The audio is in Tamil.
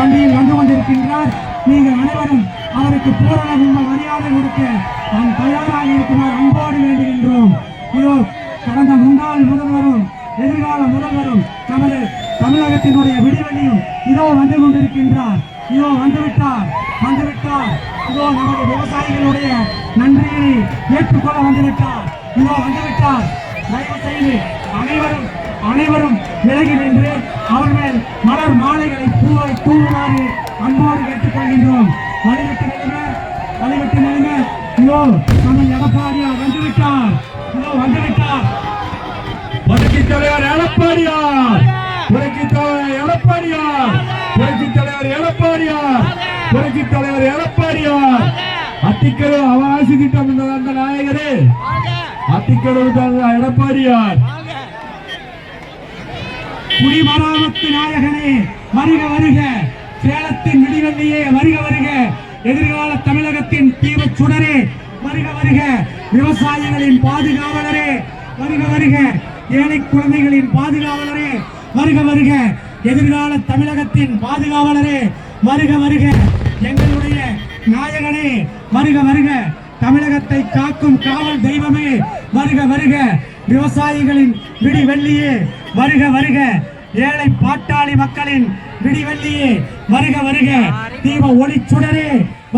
வண்டியில் வந்து கொண்டிருக்கின்றார். நீங்கள் அனைவரும் அவருக்கு பூரண மரியாதை கொடுக்க நாம் தயாராக இருக்குமாறு அன்போடு வேண்டுகின்றோம். இதோ கடந்த முன்னாள் முதல்வரும் எதிர்கால முதல்வரும் நமது தமிழகத்தினுடைய விடிவெளியும் இதோ வந்து கொண்டிருக்கின்றார். இதோ வந்துவிட்டார். இதோ நமது விவசாயிகளுடைய நன்றியை ஏற்றுக்கொள்ள வந்துவிட்டார். இதோ வந்துவிட்டார். தயவு செய்து அனைவரும் விலகி நின்று அவர் மேல் மலர் மாலைகளை பூவை தூவுமாறு அன்போடு கேட்டுக்கொள்கின்றோம். வழிவிட்டு நிலைமை இதோ நம்ம எடப்பாடியார் வந்துவிட்டார். புரட்சித் தலைவர் எடப்பாடியார், புரட்சித் தலைவர் எடப்பாடியார், புரட்சித் தலைவர் எடப்பாடியார், புரட்சித் தலைவர் எடப்பாடியார். அத்திக்கடவு அவாசி திட்டம் அந்த நாயகரே, அத்திக்கடவு எடப்பாடியார். குடிமராமத்து நாயகனே வருக வருக, சேலத்தின் விடிவெள்ளியே வருக வருக, எதிர்கால தமிழகத்தின் தீவு சுடரே வருக வருக, விவசாயிகளின் பாதுகாவலரே வருக வருக, ஏழை குழந்தைகளின் பாதுகாவலரே வருக வருக, எதிர்கால தமிழகத்தின் பாதுகாவலரே வருக வருக, எங்களுடைய நாயகனே வருக வருக, தமிழகத்தை காக்கும் காவல் தெய்வமே வருக வருக, விவசாயிகளின் விடிவெள்ளியே வருக வருக, ஏழை பாட்டாளி மக்களின் விடிவெள்ளியே வருக வருக, தீப ஒளி சுடரே